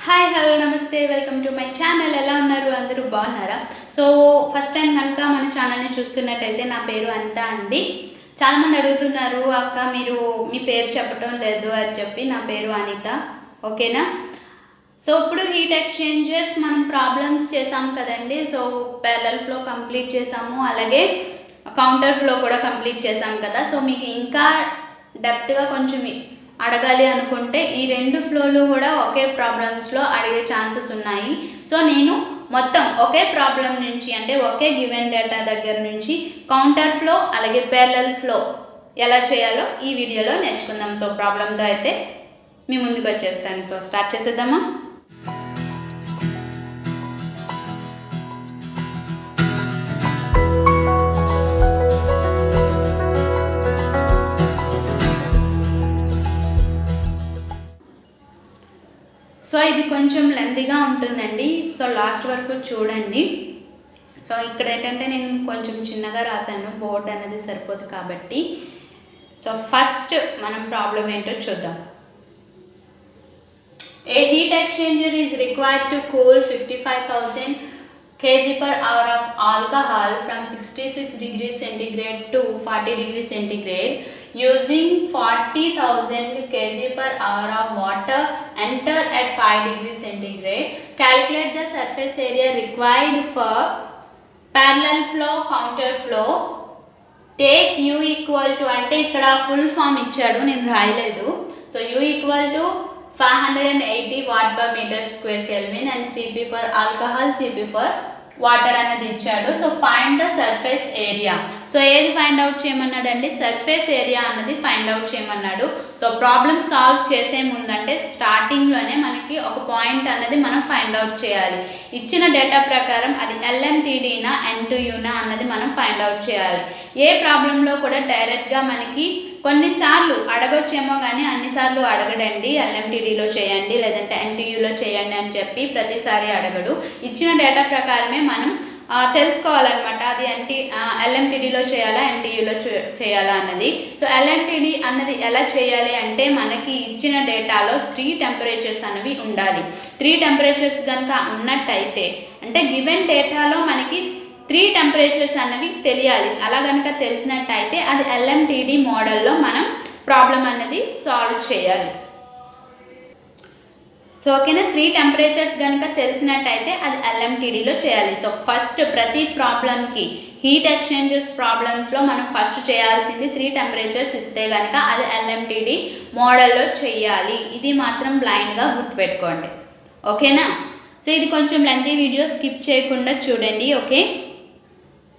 Hi hello నమస్తే welcome to my channel. ఎలా ఉన్నారు? అందరూ బాగున్నారా? సో ఫస్ట్ టైం కనుక మన ఛానల్ని చూస్తున్నట్టయితే నా పేరు అనిత అండి. చాలామంది అడుగుతున్నారు, అక్క మీరు మీ పేరు చెప్పడం లేదు అని చెప్పి. నా పేరు అనిత, ఓకేనా? సో ఇప్పుడు హీట్ ఎక్స్చేంజర్స్ మనం ప్రాబ్లమ్స్ చేసాం కదండి. సో ప్యారలల్ ఫ్లో కంప్లీట్ చేసాము, అలాగే కౌంటర్ ఫ్లో కూడా కంప్లీట్ చేసాం కదా. సో మీకు ఇంకా డెప్త్గా కొంచెం అడగాలి అనుకుంటే ఈ రెండు ఫ్లోలు కూడా ఒకే ప్రాబ్లమ్స్లో అడిగే ఛాన్సెస్ ఉన్నాయి. సో నేను మొత్తం ఒకే ప్రాబ్లం నుంచి, అంటే ఒకే గివెన్ డేటా దగ్గర నుంచి కౌంటర్ ఫ్లో అలాగే ప్యారలల్ ఫ్లో ఎలా చేయాలో ఈ వీడియోలో నేర్చుకుందాం. సో ప్రాబ్లంతో అయితే మీ ముందుకు వచ్చేస్తాను. సో స్టార్ట్ చేసేద్దామా? సో ఇది కొంచెం లెంతీగా ఉంటుందండి. సో లాస్ట్ వరకు చూడండి. సో ఇక్కడ ఏంటంటే నేను కొంచెం చిన్నగా రాశాను, బోర్డ్ అనేది సరిపోదు కాబట్టి. సో ఫస్ట్ మనం ప్రాబ్లం ఏంటో చూద్దాం. ఏ heat exchanger is required to cool 55,000 kg per hour of alcohol from 66 degrees centigrade to 40 degrees centigrade using 40,000 kg per hour of water enter at 5 degrees centigrade. Calculate the surface area required for parallel flow, counter flow. Take U equal to, అంటే ఇక్కడ full form ఇచ్చాడు, నేను రాయలేదు. So U equal to 580 watt per meter square Kelvin and Cp for alcohol, Cp for water అనేది ఇచ్చాడు. So find the surface area. So ఏది find out చేయమన్నాడు అండి? సర్ఫేస్ ఏరియా అన్నది ఫైండ్ అవుట్ చేయమన్నాడు. సో ప్రాబ్లమ్ సాల్వ్ చేసే ముందంటే స్టార్టింగ్లోనే మనకి ఒక పాయింట్ అన్నది మనం ఫైండ్ అవుట్ చేయాలి. ఇచ్చిన డేటా ప్రకారం అది ఎల్ఎంటీడీనా ఎన్టీయూనా అన్నది మనం ఫైండ్ అవుట్ చేయాలి. ఏ ప్రాబ్లంలో కూడా డైరెక్ట్గా మనకి కొన్నిసార్లు అడగొచ్చేమో కానీ అన్నిసార్లు అడగడండి. ఎల్ఎంటీడీలో చేయండి లేదంటే ఎన్టీయూలో చేయండి అని చెప్పి ప్రతిసారి అడగడు. ఇచ్చిన డేటా ప్రకారమే మనం తెలుసుకోవాలన్నమాట, అది ఎల్ఎంటీడీలో చేయాలా ఎన్టీయూలో చేయాలా అన్నది. సో ఎల్ఎంటీడీ అన్నది ఎలా చేయాలి అంటే మనకి ఇచ్చిన డేటాలో 3 టెంపరేచర్స్ అనేవి ఉండాలి. 3 టెంపరేచర్స్ కనుక ఉన్నట్టయితే, అంటే గివెన్ డేటాలో మనకి 3 టెంపరేచర్స్ అన్నవి తెలియాలి. అలా కనుక తెలిసినట్టయితే అది ఎల్ఎంటీడీ మోడల్లో మనం ప్రాబ్లం అన్నది సాల్వ్ చేయాలి. సో ఓకేనా? 3 టెంపరేచర్స్ కనుక తెలిసినట్టయితే అది ఎల్ఎంటీడీలో చేయాలి. సో ఫస్ట్ ప్రతి ప్రాబ్లంకి హీట్ ఎక్స్చేంజర్స్ ప్రాబ్లమ్స్లో మనం ఫస్ట్ చేయాల్సింది 3 టెంపరేచర్స్ ఇస్తే కనుక అది ఎల్ఎంటీడీ మోడల్లో చేయాలి. ఇది మాత్రం బ్లైండ్గా గుర్తుపెట్టుకోండి, ఓకేనా? సో ఇది కొంచెం లెంతీ వీడియో, స్కిప్ చేయకుండా చూడండి, ఓకే?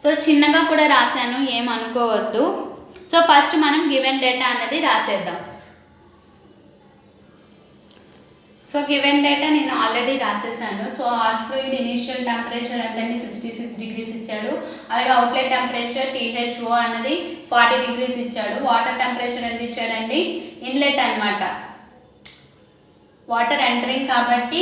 సో చిన్నగా కూడా రాశాను, ఏమనుకోవద్దు. సో ఫస్ట్ మనం గివెన్ డేటా అన్నది రాసేద్దాం. సో గివెన్ డేటా నేను ఆల్రెడీ రాసేసాను. So our fluid initial temperature ఎంతండి? 66 డిగ్రీస్ ఇచ్చాడు. అలాగే అవుట్లెట్ టెంపరేచర్ THO అన్నది 40 డిగ్రీస్ ఇచ్చాడు. వాటర్ టెంపరేచర్ ఎంత ఇచ్చాడండి? ఇన్లెట్ అన్నమాట, వాటర్ ఎంటరింగ్ కాబట్టి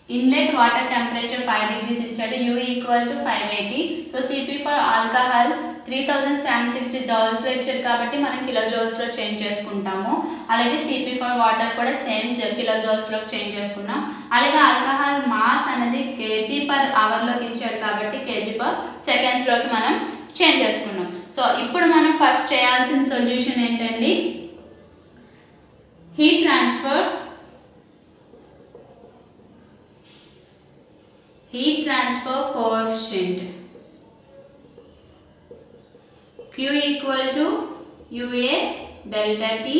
ఇన్లెట్ వాటర్ టెంపరేచర్ 5 డిగ్రీస్ ఇచ్చాడు. U equal to 580. So Cp for alcohol 3760 జౌల్స్లో ఇచ్చాడు కాబట్టి మనం కిలో జౌల్స్లో చేంజ్ చేసుకుంటాము. అలాగే Cp ఫర్ వాటర్ కూడా సేమ్ కిలో జౌల్స్లో చేంజ్ చేసుకున్నాం. అలాగే ఆల్కహాల్ మాస్ అనేది kg పర్ అవర్లోకి ఇచ్చాడు కాబట్టి kg పర్ సెకండ్స్లోకి మనం చేంజ్ చేసుకున్నాం. సో ఇప్పుడు మనం ఫస్ట్ చేయాల్సిన సొల్యూషన్ ఏంటండి? Heat transfer coefficient Q equal to UA delta T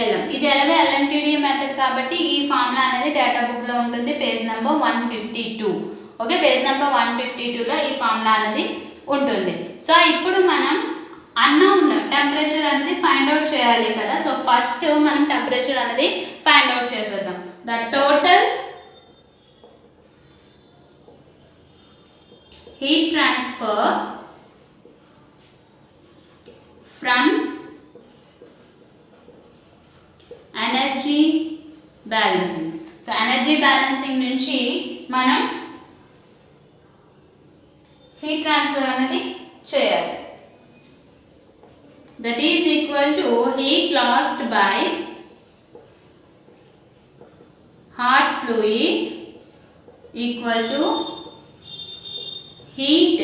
LM. ఇది ఎలాగో ఎల్ఎంటీడీ మెథడ్ కాబట్టి ఈ ఫార్ములా అనేది డేటా బుక్లో ఉంటుంది, page number 152. Okay, page number 152లో ఈ ఫార్ములా అనేది ఉంటుంది. సో ఇప్పుడు మనం అన్నౌన్ టెంపరేచర్ అనేది ఫైండ్ అవుట్ చేయాలి కదా. సో ఫస్ట్ మనం టెంపరేచర్ అనేది ఫైండ్ అవుట్ చేసేద్దాం. The total heat transfer from energy balancing. So energy balancing నుంచి మనం హీట్ ట్రాన్స్ఫర్ అనేది చేయాలి. That is equal to heat lost by hot fluid equal to heat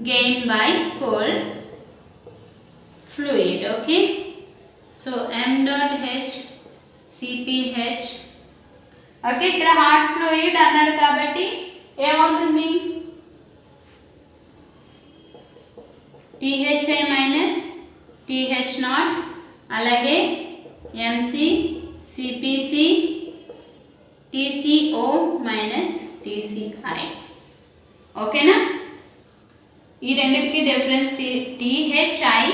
gained by cold fluid. Okay, so m dot h cph. Okay, ఇక్కడ hot fluid అన్నాడు కాబట్టి ఏమవుతుంది, THI minus TH0 అలాగే MC CPC TCO minus TCI. ఓకేనా, ఈ రెండింటికి difference THI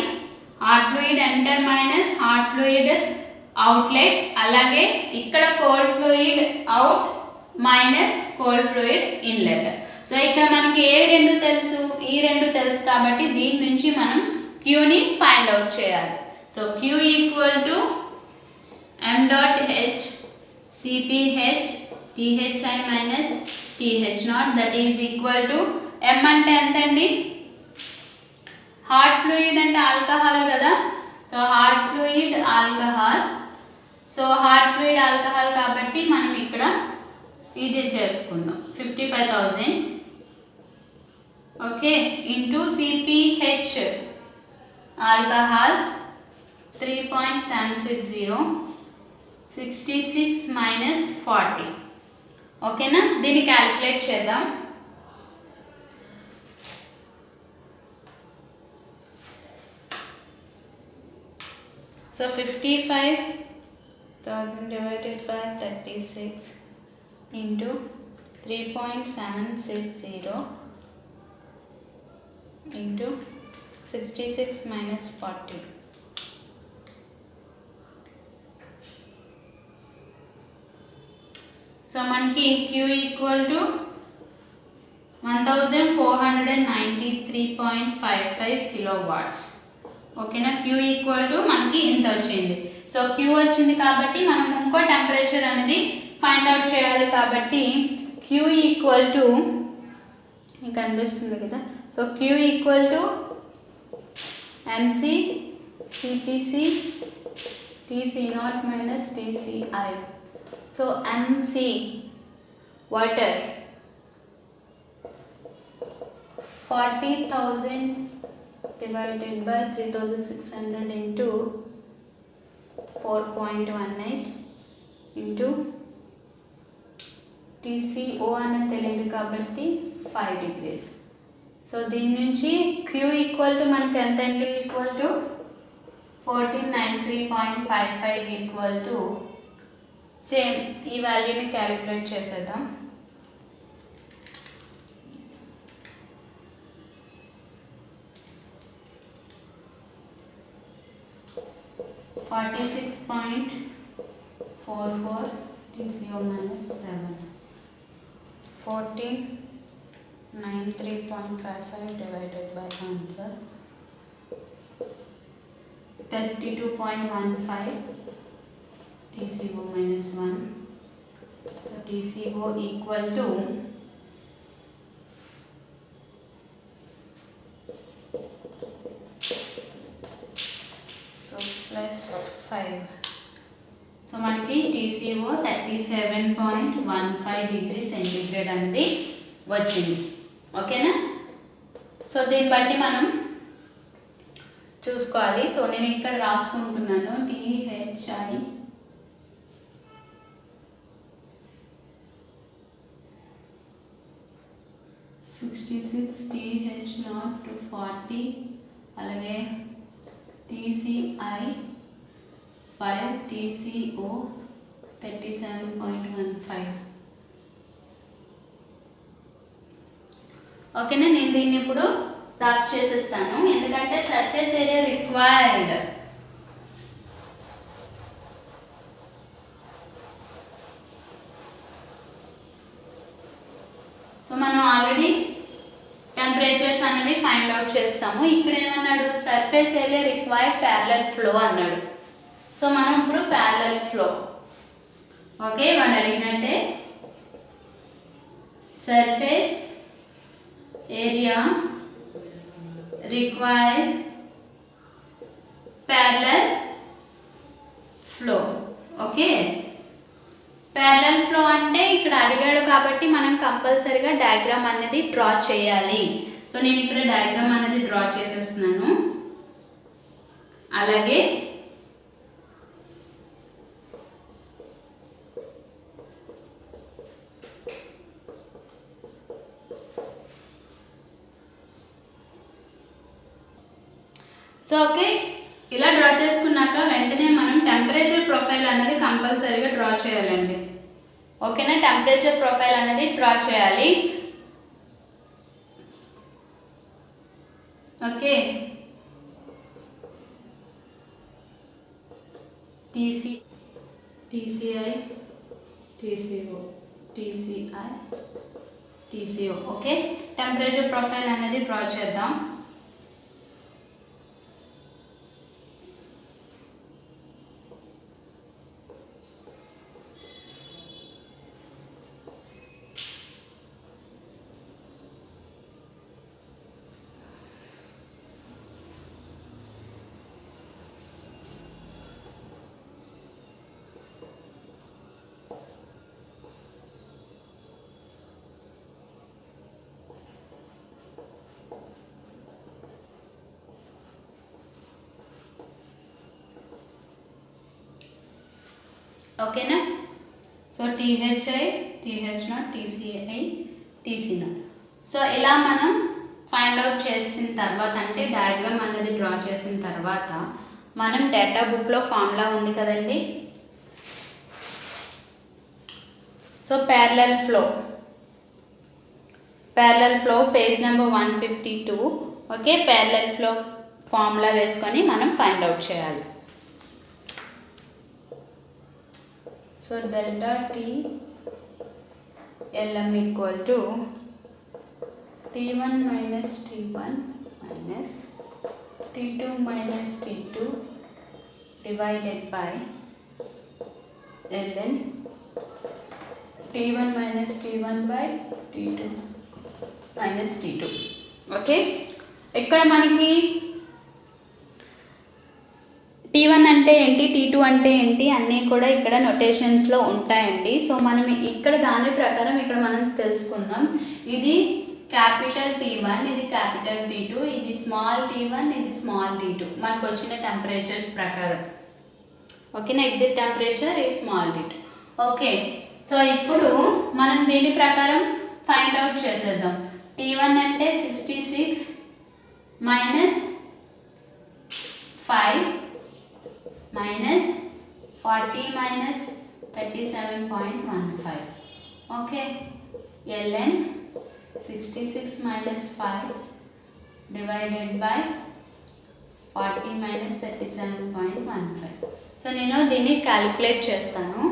hot fluid enter minus hot fluid outlet, అలాగే ఇక్కడ cold fluid out minus cold fluid inlet. So ఇక్కడ మనకి ఏ రెండు తెలుసు, ఈ రెండు తెలుసు కాబట్టి దీని నుంచి మనం Qని ఫైండ్ అవుట్ చేయాలి. So Q equal to m dot h cph THI minus TH0 that is equal to m అంటే ఎంతండి, హాట్ ఫ్లూయిడ్ అంటే ఆల్కహాల్ కదా, so hot fluid alcohol. So hot fluid alcohol కాబట్టి మనం ఇక్కడ ఇది చేసుకుందాం 55,000 okay into CPH alcohol 3.760 66 minus 40. ఓకేనా, దీన్ని క్యాలిక్యులేట్ చేద్దాం. So 55,000 divided by 36 into 3.760 into 66 minus 40. So మనకి Q ఈక్వల్ టు 1493.55 కిలోవాట్స్. ఓకేనా, Q ఈక్వల్ టు మనకి ఇంత వచ్చింది. సో Q వచ్చింది కాబట్టి మనం ఇంకో టెంపరేచర్ అనేది ఫైండ్ అవుట్ చేయాలి కాబట్టి Q ఈక్వల్ టు మీకు అనిపిస్తుంది కదా, so Q equal to MC CPC TC0 minus TCI. So MC water 40,000 divided by 3,600 into 4.18 into TCO అనేది తెలియదు కాబట్టి 5 degrees. సో దీని నుంచి Q ఈక్వల్ టు మనకి ఎంత అండి, equal to 1493.55 equal to same ఈ వాల్యూని క్యాలిక్యులేట్ చేసేద్దాం. (46.44) TCO minus 7 1493.55 divided by answer 32.15 TCO minus 1. So TCO equal to plus 5. So మనకి TCO 37.15 డిగ్రీ సెంటీగ్రేడ్ అనేది వచ్చింది. ఓకేనా, సో దీన్ని బట్టి మనం చూసుకోవాలి. సో నేను ఇక్కడ రాసుకుంటున్నాను THI 66 TH0 to 40 అలాగే TCI 5 TCO 37.15. ఓకేనా, నేను దీన్ని ఇప్పుడు డ్రాఫ్ట్ చేసేస్తాను ఎందుకంటే సర్ఫేస్ ఏరియా రిక్వైర్డ్. సో మనం ఆల్రెడీ టెంపరేచర్స్ అనేవి ఫైండ్ అవుట్ చేస్తాము. ఇక్కడ ఏమన్నాడు, surface area required parallel flow అన్నాడు. సో మనం ఇప్పుడు ప్యారలల్ ఫ్లో, ఓకే వాడు అడిగినట్టే surface area required parallel flow. Okay, so మనం ఇప్పుడు ప్యారలల్ ఫ్లో, ఓకే వాడు అడిగినట్టే surface area required parallel flow. So మనం ఇప్పుడు ప్యారలల్ ఫ్లో, ఓకే వాడు అడిగినట్టే surface area required parallel flow. Okay, so మనం ఇప్పుడు ప్యారలల్ ఫ్లో, ఓకే వాడు అడిగినట్టే surface area required parallel flow. Okay, కాబట్టి మనం కంపల్సరీగా డయాగ్రామ్ అనేది డ్రా చేయాలి. సో నేను ఇక్కడ డయాగ్రామ్ అనేది డ్రా చేసేస్తున్నాను. అలాగే సో ఓకే, ఇలా డ్రా చేసుకున్నాక వెంటనే మనం టెంపరేచర్ ప్రొఫైల్ అనేది కంపల్సరీగా డ్రా చేయాలండి. ఓకేనా, టెంపరేచర్ ప్రొఫైల్ అనేది డ్రా చేయాలి. Okay, TCI TCO. Okay, temperature profile అనేది డ్రా చేద్దాం. ఓకేనా, so THI, TH0, TCI, TC0. So ఇలా మనం ఫైండ్ అవుట్ చేసిన తర్వాత, అంటే డయాగ్రామ్ అనేది డ్రా చేసిన తర్వాత, మనం డేటా బుక్లో ఫార్ములా ఉంది కదండి. So parallel flow page number 152. Okay, parallel flow formula వేసుకొని మనం ఫైండ్ అవుట్ చేయాలి. So delta T LM equal to T1 minus T1 minus T2 minus T2 divided by ln T1 minus T1 by T2 minus T2. Okay, ఇక్కడ మనకి T1 అంటే ఏంటి, T2 అంటే ఏంటి అన్నీ కూడా ఇక్కడ నొటేషన్స్లో ఉంటాయండి. సో మనం ఇక్కడ దాని ప్రకారం ఇక్కడ మనం తెలుసుకుందాం. ఇది క్యాపిటల్ T1, ఇది క్యాపిటల్ T2, ఇది స్మాల్ T1, ఇది స్మాల్ T2 మనకు వచ్చిన టెంపరేచర్స్ ప్రకారం. ఓకేనా, ఎగ్జిట్ టెంపరేచర్ ఈ స్మాల్ T2. ఓకే, సో ఇప్పుడు మనం దీని ప్రకారం ఫైండ్ అవుట్ చేసేద్దాం. T1 అంటే 66 minus 5 minus 40 minus 37.15. Okay, ln 66 minus 5 divided by 40 minus 37.15. So నేను దీన్ని క్యాలిక్యులేట్ చేస్తాను.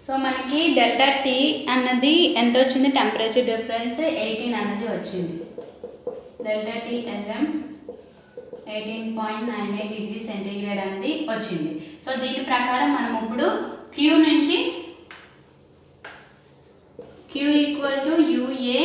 సో మనకి డెల్టా T అన్నది ఎంత వచ్చింది, టెంపరేచర్ డిఫరెన్స్ 18 అన్నది వచ్చింది. Delta T LM 18.98 degree centigrade అనేది వచ్చింది. సో దీని ప్రకారం మనం ఇప్పుడు Q నుంచి Q equal to UA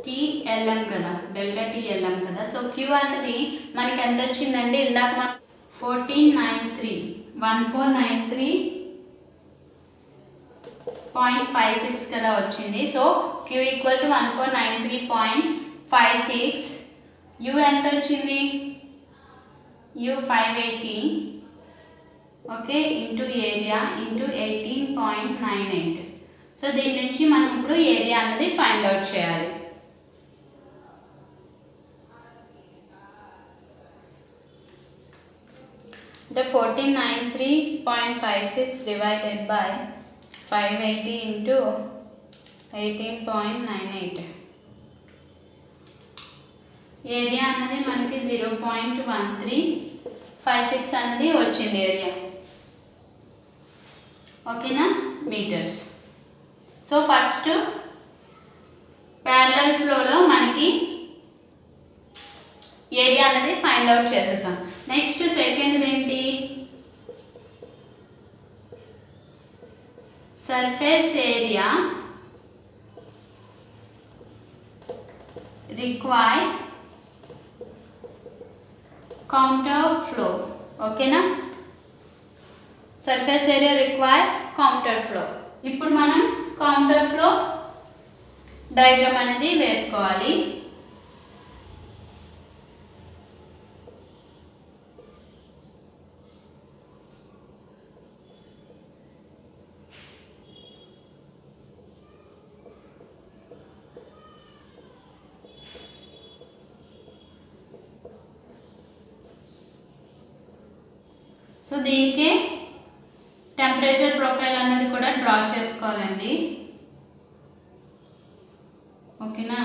TLM కదా, డెల్టా T LM కదా. సో Q అన్నది మనకి ఎంత వచ్చిందండి, ఇందాక మనం 1493.56 కదా వచ్చింది. So Q equal to 1493.56. U ఎంత వచ్చింది, U 580 okay into area into 18.98. So దీని నుంచి మనం ఇప్పుడు ఏరియా అనేది ఫైండ్ అవుట్ చేయాలి. అంటే 1493.56 డివైడెడ్ బై 580 ఇంటూ 18.98. ఏరియా అన్నది మనకి 0.1356 అనేది వచ్చింది ఏరియా. ఓకేనా, మీటర్స్. సో ఫస్ట్ ప్యారలల్ ఫ్లోలో మనకి ఏరియా అనేది ఫైండ్ అవుట్ చేసేసాం. నెక్స్ట్ సెకండ్ ఏంటి, surface area required counter flow. ఓకేనా, surface area required counter flow. ఇప్పుడు మనం కౌంటర్ ఫ్లో డయాగ్రామ్ అనేది వేసుకోవాలి. సో దీనికి టెంపరేచర్ ప్రొఫైల్ అన్నది కూడా డ్రా చేసుకోవాలండి. ఓకేనా,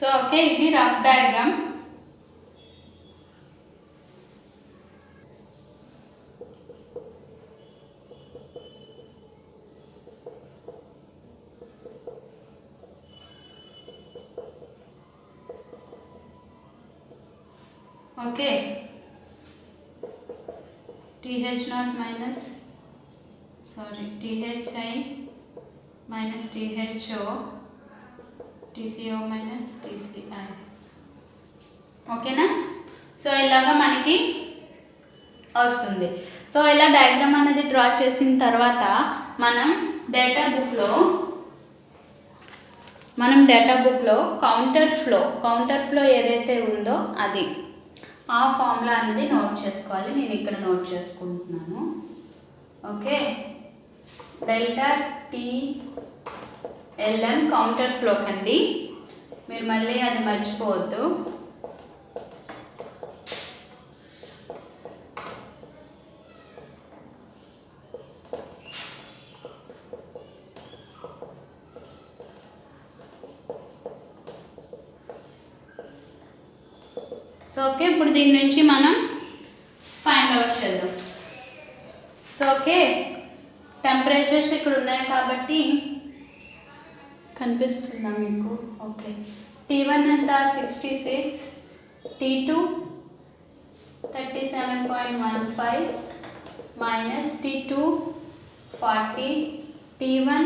సో ఓకే, ఇది rough diagram. Okay, TH0 minus THI minus THO, TCO minus TCI. ఓకేనా, సో ఇలాగా మనకి వస్తుంది. సో ఇలా డయాగ్రామ్ అనేది డ్రా చేసిన తర్వాత మనం డేటా బుక్లో కౌంటర్ ఫ్లో ఏదైతే ఉందో అది ఆ ఫార్ములా అనేది నోట్ చేసుకోవాలి. నేను ఇక్కడ నోట్ చేసుకుంటున్నాను. Okay, delta TLM counter flow కండి, మీరు మళ్ళీ అది మర్చిపోవద్దు. సో ఓకే, ఇప్పుడు దీని నుంచి మనం ఫైండ్ అవుట్ చేద్దాం. సో ఓకే, టెంపరేచర్స్ ఇక్కడ ఉన్నాయి కాబట్టి కనిపిస్తుందా మీకు? ఓకే, T1 ఎంత 66, T2 37.15 minus T2 40, T1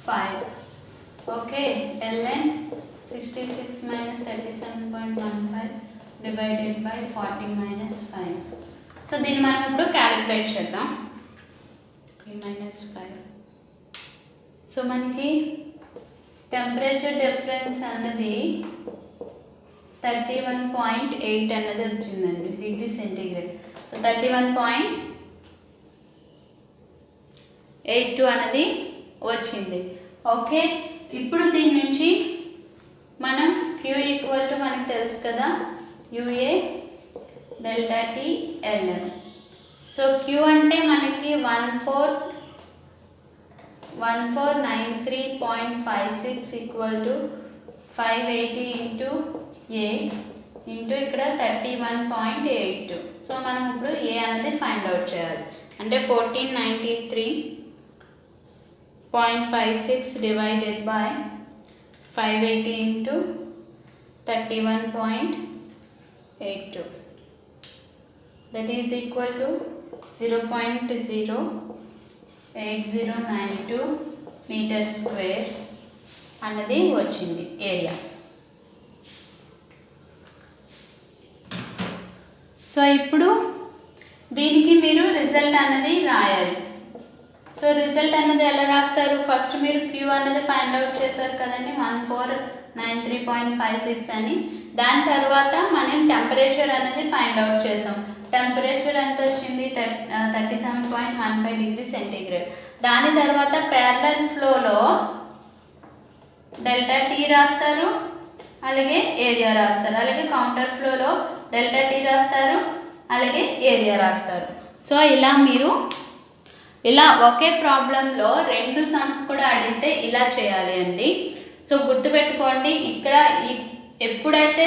5. Okay, ln 66 minus 37.15 divided by 40 minus 5. So దీన్ని మనం ఇప్పుడు క్యాలిక్యులేట్ చేద్దాం. 3 మైనస్ 5. సో మనకి టెంపరేచర్ డిఫరెన్స్ అన్నది 31.8 అన్నది వచ్చిందండి, డిగ్రీ సెంటీగ్రేడ్. సో 31.82 అన్నది వచ్చింది. ఓకే, ఇప్పుడు దీని నుంచి మనం Q ఈక్వల్ టు మనకు తెలుసు కదా, UA delta TLM. So Q అంటే మనకి 1493.56 equal to 580 into A into ఇక్కడ 31.82. సో మనం ఇప్పుడు A అనేది ఫైండ్ అవుట్ చేయాలి. అంటే 1493.56 divided by 580 into 31.82, that is equal to 0.08092 metre square అన్నది వచ్చింది ఏరియా. సో ఇప్పుడు దీనికి మీరు రిజల్ట్ అన్నది రాయాలి. సో రిజల్ట్ అన్నది ఎలా రాస్తారు, ఫస్ట్ మీరు Q అన్నది ఫైండ్ అవుట్ చేశారు కదండి 1493.56 అని. దాని తర్వాత మనం టెంపరేచర్ అనేది ఫైండ్ అవుట్ చేసాం. టెంపరేచర్ ఎంత వచ్చింది 37.15 డిగ్రీ సెంటీగ్రేడ్. దాని తర్వాత ప్యారలల్ ఫ్లోలో డెల్టా T రాస్తారు, అలాగే ఏరియా రాస్తారు. అలాగే కౌంటర్ ఫ్లోలో డెల్టా T రాస్తారు, అలాగే ఏరియా రాస్తారు. సో ఇలా మీరు ఇలా ఒకే ప్రాబ్లంలో 2 సమ్స్ కూడా అడిగితే ఇలా చేయాలి అండి. సో గుర్తుపెట్టుకోండి, ఇక్కడ ఎప్పుడైతే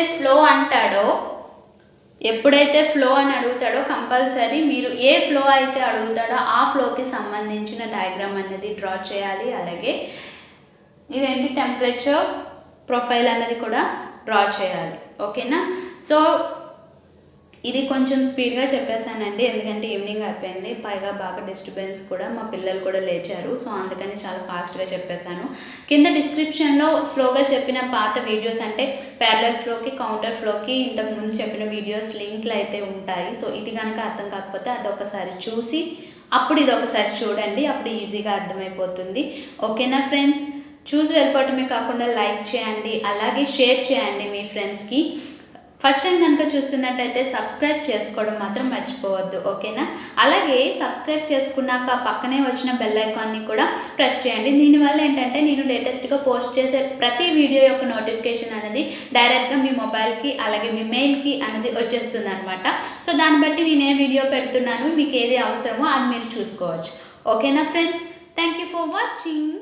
ఫ్లో అని అడుగుతాడో కంపల్సరీ మీరు ఏ ఫ్లో అయితే అడుగుతాడో ఆ ఫ్లోకి సంబంధించిన డయాగ్రామ్ అనేది డ్రా చేయాలి. అలాగే ఇదేంటి టెంపరేచర్ ప్రొఫైల్ అనేది కూడా డ్రా చేయాలి. ఓకేనా? సో ఇది కొంచెం స్పీడ్గా చెప్పేశానండి, ఎందుకంటే ఈవినింగ్ అయిపోయింది, పైగా బాగా డిస్టర్బెన్స్ కూడా, మా పిల్లలు కూడా లేచారు. సో అందుకని చాలా ఫాస్ట్గా చెప్పేశాను. కింద డిస్క్రిప్షన్లో స్లోగా చెప్పిన పాత వీడియోస్ అంటే ప్యారలల్ ఫ్లోకి, కౌంటర్ ఫ్లోకి ఇంతకుముందు చెప్పిన వీడియోస్ లింక్లు అయితే ఉంటాయి. సో ఇది కనుక అర్థం కాకపోతే అదొకసారి చూసి అప్పుడు ఇది ఒకసారి చూడండి, అప్పుడు ఈజీగా అర్థమైపోతుంది. ఓకేనా ఫ్రెండ్స్? చూసి వెళ్ళిపోవటమే కాకుండా లైక్ చేయండి, అలాగే షేర్ చేయండి మీ ఫ్రెండ్స్కి. ఫస్ట్ టైం కనుక చూస్తున్నట్టయితే సబ్స్క్రైబ్ చేసుకోవడం మాత్రం మర్చిపోవద్దు. ఓకేనా? అలాగే సబ్స్క్రైబ్ చేసుకున్నాక పక్కనే వచ్చిన బెల్ ఐకాన్ని కూడా ప్రెస్ చేయండి. దీనివల్ల ఏంటంటే నేను లేటెస్ట్గా పోస్ట్ చేసే ప్రతి వీడియో యొక్క నోటిఫికేషన్ అనేది డైరెక్ట్గా మీ మొబైల్కి అలాగే మీ మెయిల్కి అనేది వచ్చేస్తుంది అనమాట. సో దాన్ని బట్టి నేను ఏ వీడియో పెడుతున్నాను, మీకు ఏది అవసరమో అది మీరు చూసుకోవచ్చు. ఓకేనా friends? Thank you for watching.